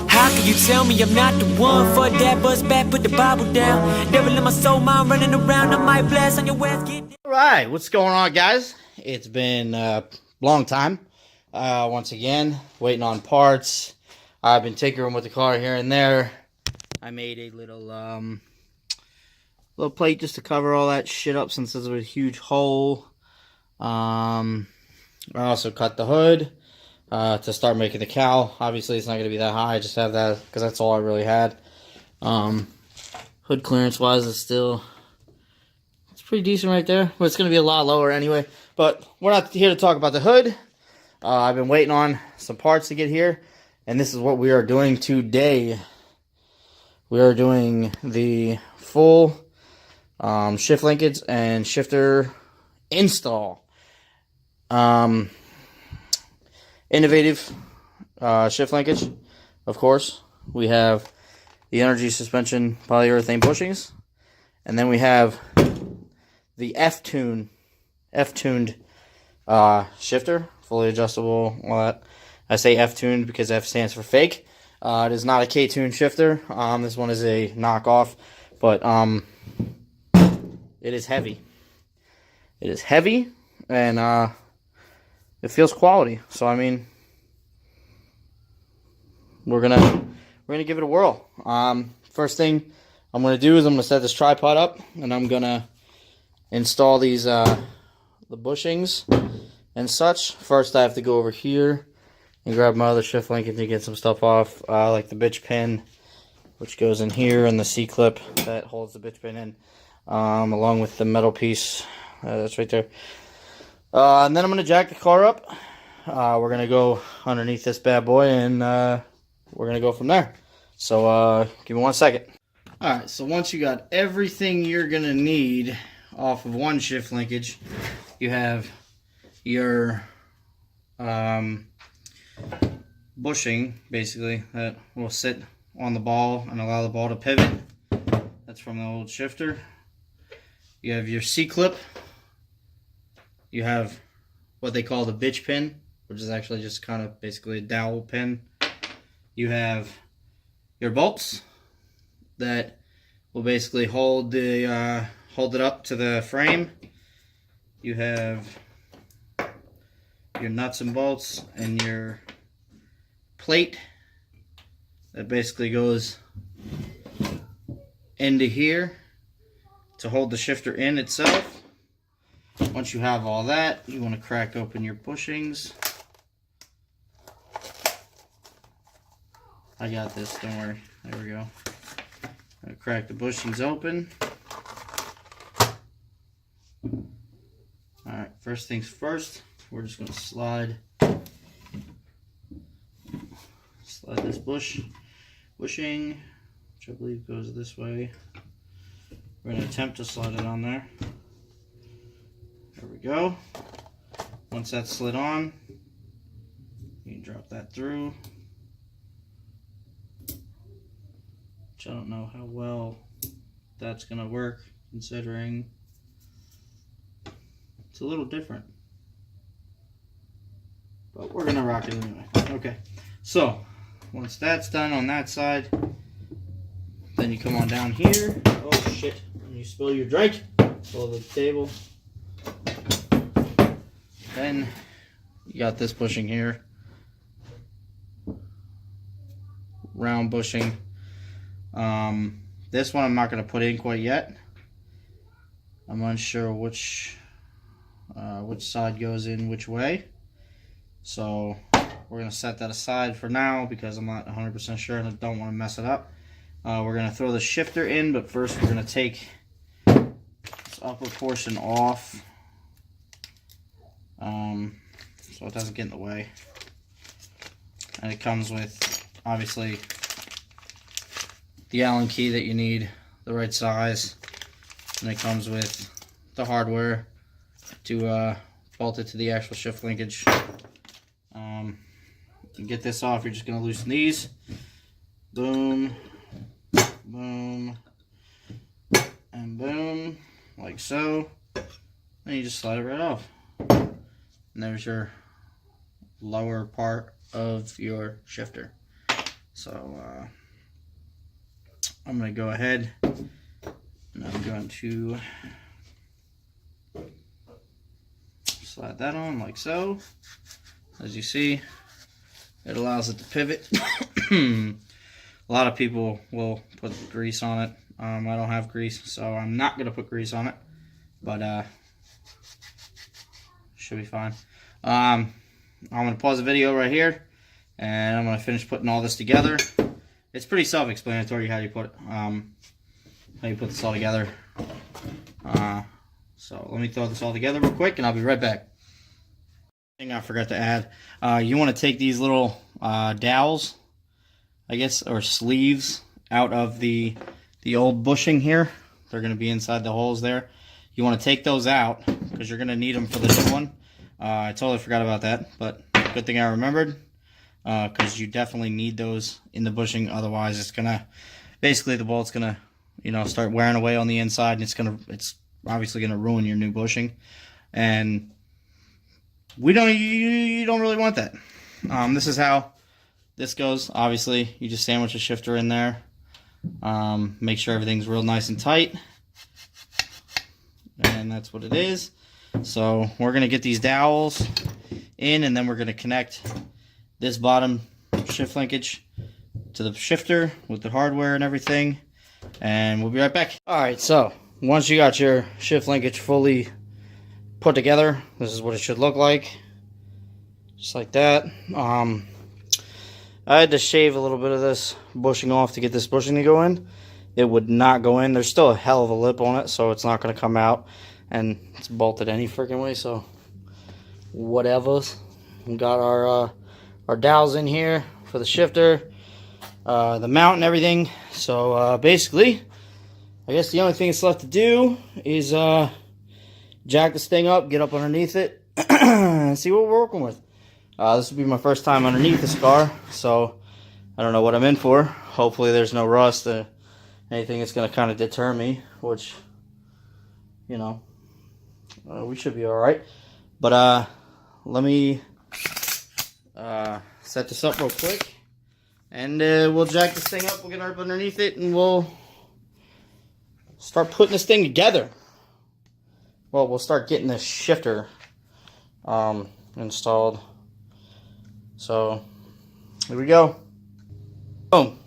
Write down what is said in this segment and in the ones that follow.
How can you tell me I'm not the one for that? Buzz back, put the Bible down. Devil in my soul, mind running around. I might blast on your ass. All right, what's going on, guys? It's been a long time. Once again, waiting on parts. I've been tinkering with the car here and there. I made a little plate just to cover all that shit up since this was a huge hole. I also cut the hood to start making the cowl. Obviously, it's not going to be that high. I just have that because that's all I really had. Hood clearance-wise, it's pretty decent right there. But it's going to be a lot lower anyway. But we're not here to talk about the hood. I've been waiting on some parts to get here. And this is what we are doing today. We are doing the full shift linkage and shifter install. Innovative shift linkage, of course. We have the energy suspension polyurethane bushings. And then we have the ktuned shifter, fully adjustable, all that. I say F-tuned because F stands for fake. It is not a ktuned shifter. This one is a knockoff, but it is heavy. It is heavy, and it feels quality. So I mean, we're gonna give it a whirl. First thing I'm gonna do is I'm gonna set this tripod up, and I'm gonna install these the bushings and such. First, I have to go over here and grab my other shift linkage to get some stuff off, like the bitch pin, which goes in here, and the C-clip that holds the bitch pin in, along with the metal piece that's right there. And then I'm going to jack the car up. We're going to go underneath this bad boy, and we're going to go from there. So give me 1 second. Alright, so once you got everything you're going to need off of one shift linkage, you have your bushing, basically, that will sit on the ball and allow the ball to pivot. That's from the old shifter. You have your C-clip. You have what they call the bitch pin, which is actually just kind of basically a dowel pin. You have your bolts that will basically hold it up to the frame. You have your nuts and bolts and your plate that basically goes into here to hold the shifter in itself. Once you have all that, you want to crack open your bushings. I got this, don't worry. There we go. I'm gonna crack the bushings open. Alright, first things first, we're just going to slide this bushing, which I believe goes this way. We're going to attempt to slide it on there. There we go. Once that's slid on, you can drop that through. Which I don't know how well that's going to work, considering it's a little different. But we're going to rock it anyway. Okay, so once that's done on that side, then you come on down here. Oh shit, and you spill your drink all over the table. Then you got this bushing here. Round bushing. This one I'm not going to put in quite yet. I'm unsure which side goes in which way. So we're going to set that aside for now because I'm not 100% sure and I don't want to mess it up. We're going to throw the shifter in, but first we're going to take this upper portion off so it doesn't get in the way. And it comes with, obviously, the Allen key that you need, the right size, and it comes with the hardware to bolt it to the actual shift linkage. To get this off, you're just going to loosen these. Boom, boom, and boom, like so. And you just slide it right off. And there's your lower part of your shifter. So I'm going to go ahead and I'm going to slide that on like so. As you see, it allows it to pivot. A lot of people will put grease on it. I don't have grease, so I'm not going to put grease on it, but should be fine. I'm going to pause the video right here, and I'm going to finish putting all this together. It's pretty self-explanatory how you put this all together. So let me throw this all together real quick, and I'll be right back. Thing I forgot to add, you want to take these little dowels, I guess, or sleeves out of the old bushing here. They're going to be inside the holes there. You want to take those out because you're going to need them for the new one. I totally forgot about that, but good thing I remembered, because you definitely need those in the bushing. Otherwise, it's going to, basically the bolt's going to, you know, start wearing away on the inside, and it's obviously going to ruin your new bushing. And you don't really want that. This is how this goes. Obviously, you just sandwich a shifter in there. Make sure everything's real nice and tight. And that's what it is. So we're going to get these dowels in, and then we're going to connect this bottom shift linkage to the shifter with the hardware and everything. And we'll be right back. Alright, so once you got your shift linkage fully put together, this is what it should look like. Just like that. I had to shave a little bit of this bushing off to get this bushing to go in. It would not go in. There's still a hell of a lip on it, so it's not going to come out. And it's bolted any freaking way, so whatever. We got our dowels in here for the shifter, the mount and everything. So basically, I guess the only thing that's left to do is jack this thing up, get up underneath it, and see what we're working with. This will be my first time underneath this car, so I don't know what I'm in for. Hopefully there's no rust or anything that's going to kind of deter me, which, you know, we should be alright. But let me set this up real quick, and we'll jack this thing up, we'll get up underneath it, and we'll start putting this thing together. Well, we'll start getting this shifter installed. So here we go. Boom.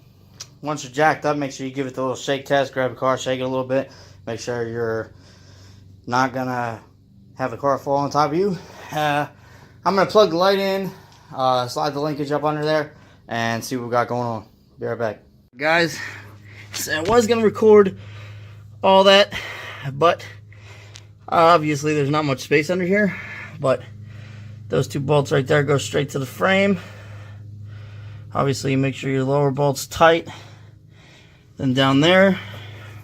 Once you're jacked up, make sure you give it the little shake test. Grab the car, shake it a little bit. Make sure you're not gonna have the car fall on top of you. I'm gonna plug the light in, slide the linkage up under there, and see what we got going on. Be right back. Guys, so I was gonna record all that, but obviously there's not much space under here. But those two bolts right there go straight to the frame. Obviously, you make sure your lower bolt's tight. Then down there,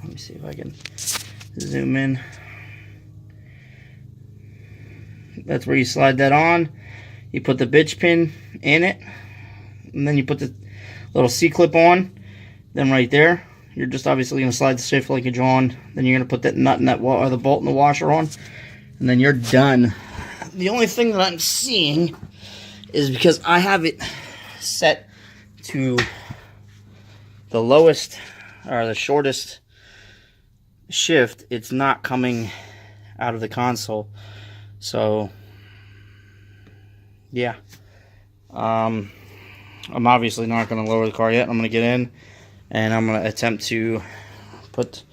let me see if I can zoom in. That's where you slide that on. You put the bitch pin in it, and then you put the little C-clip on. Then right there, you're just obviously going to slide the shift linkage on. Then you're going to put that nut in that or the bolt in the washer on, and then you're done. The only thing that I'm seeing is because I have it set to the lowest or the shortest shift, it's not coming out of the console. So yeah, I'm obviously not going to lower the car yet. I'm going to get in and I'm going to attempt to put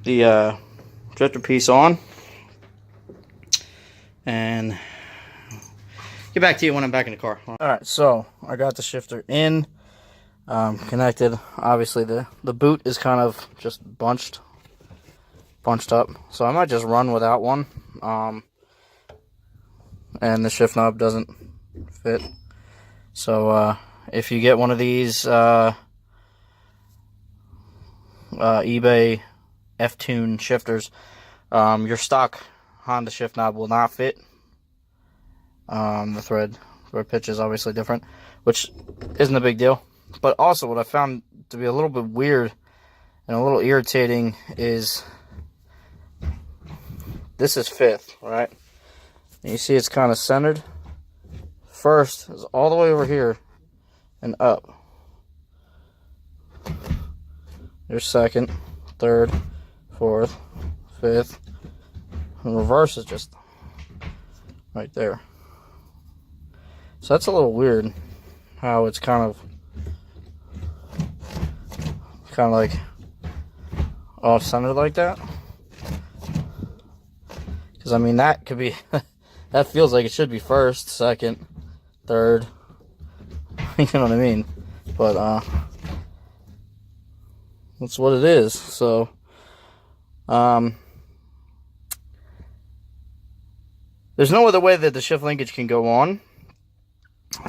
the drifter piece on and get back to you when I'm back in the car. Alright, so I got the shifter in, connected. Obviously the boot is kind of just bunched up, so I might just run without one. And the shift knob doesn't fit. So if you get one of these eBay ktuned shifters, your stock Honda shift knob will not fit. The thread pitch is obviously different, which isn't a big deal. But also what I found to be a little bit weird and a little irritating is this is fifth, right? And you see it's kind of centered. first is all the way over here and up. There's second, third, fourth, fifth, and reverse is just right there. So that's a little weird how it's kind of like off-centered like that. Because, I mean, that could be, that feels like it should be first, second, third. You know what I mean? But, that's what it is. So, there's no other way that the shift linkage can go on.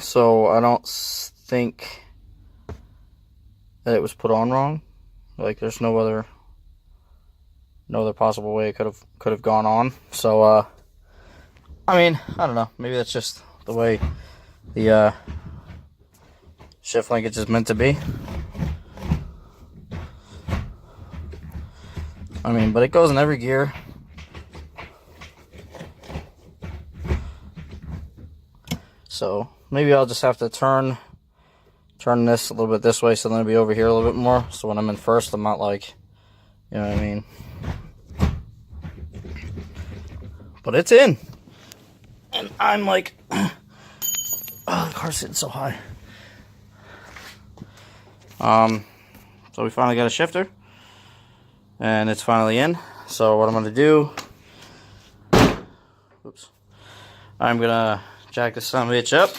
So, I don't think that it was put on wrong. Like, there's no other possible way it could have gone on. So I mean, I don't know, maybe that's just the way the shift linkage is meant to be. I mean, but it goes in every gear. So maybe I'll just have to turn this a little bit this way, so then it'll be over here a little bit more, so when I'm in first, I'm not like, you know what I mean. But it's in, and I'm like, oh, the car's sitting so high. So we finally got a shifter, and it's finally in. So what I'm gonna do, oops, I'm gonna jack this son of a bitch up,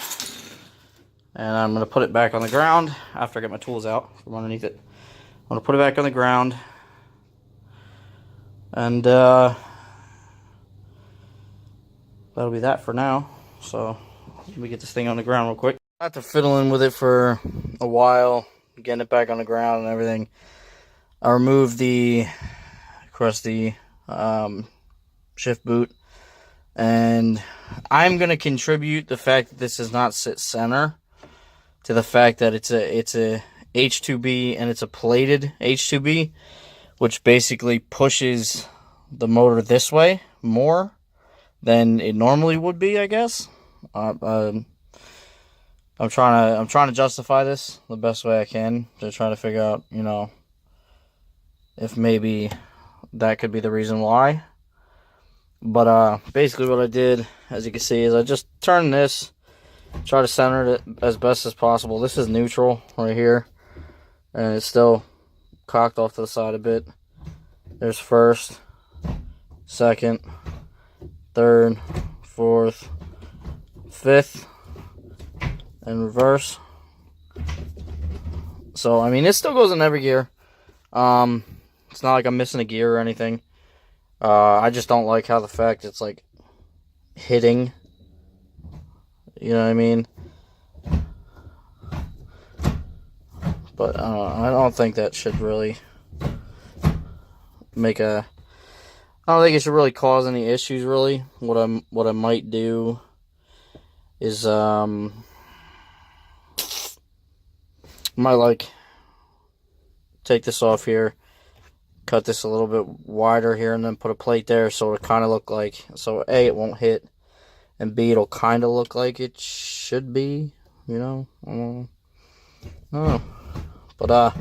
and I'm gonna put it back on the ground after I get my tools out from underneath it. I'm gonna put it back on the ground, and that'll be that for now. So let me get this thing on the ground real quick. I have to fiddle in with it for a while, getting it back on the ground and everything. I removed the crusty shift boot, and I'm gonna contribute the fact that this does not sit center to the fact that it's a H2B, and it's a plated H2B, which basically pushes the motor this way more than it normally would be, I guess. I'm trying to justify this the best way I can to try to figure out, you know, if maybe that could be the reason why. But basically what I did, as you can see, is I just turned this, try to center it as best as possible. This is neutral right here, and it's still cocked off to the side a bit. There's first, second, third, fourth, fifth, and reverse. So I mean, it still goes in every gear. It's not like I'm missing a gear or anything. I just don't like how the fact it's like hitting, you know what I mean? But I don't think that should really make a, I don't think it should really cause any issues, really. What I might do is might like take this off here, cut this a little bit wider here, and then put a plate there, so it kind of look like, so A, it won't hit, and B, it'll kind of look like it should be, you know. I don't know. But I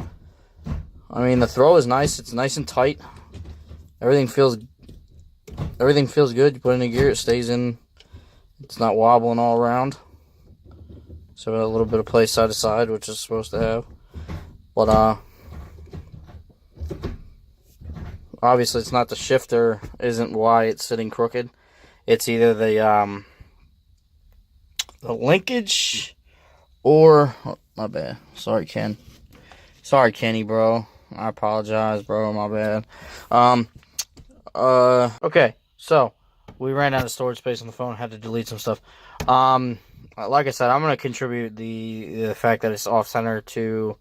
mean, the throw is nice. It's nice and tight. Everything feels good. You put it in a gear, it stays in. It's not wobbling all around. So a little bit of play side to side, which it's supposed to have. But obviously it's not the shifter, isn't why it's sitting crooked. It's either the linkage or, oh, my bad. Sorry, Ken. Sorry, Kenny, bro. I apologize, bro. My bad. Okay, so we ran out of storage space on the phone. Had to delete some stuff. Like I said, I'm gonna contribute the fact that it's off center to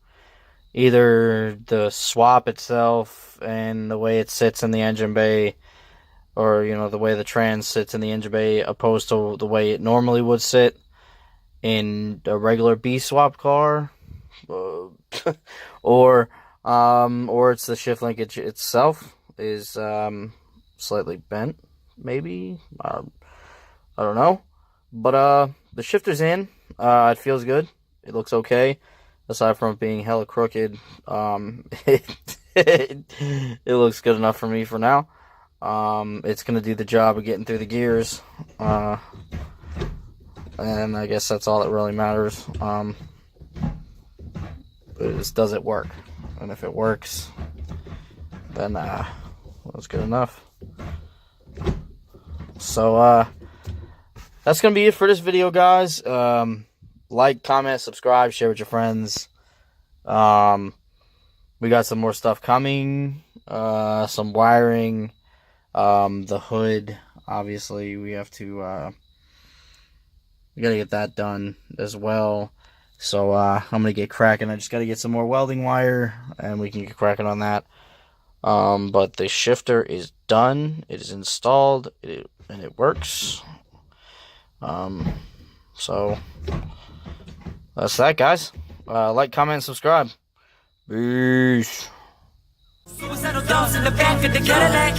either the swap itself and the way it sits in the engine bay, or, you know, the way the trans sits in the engine bay opposed to the way it normally would sit in a regular B swap car, or it's the shift linkage itself is slightly bent, maybe. I don't know, but the shifter's in. It feels good. It looks okay. Aside from it being hella crooked, it looks good enough for me for now. It's going to do the job of getting through the gears. And I guess that's all that really matters. Does it work? And if it works, then that's good enough. So that's gonna be it for this video, guys. Like, comment, subscribe, share with your friends. We got some more stuff coming. Some wiring. The hood, obviously, we have to. We gotta get that done as well. So I'm gonna get cracking. I just gotta get some more welding wire, and we can get cracking on that. But the shifter is done. It is installed, and it works. So that's that, guys. Like, comment, and subscribe. Peace. Suicidal thoughts in the back of the Cadillac.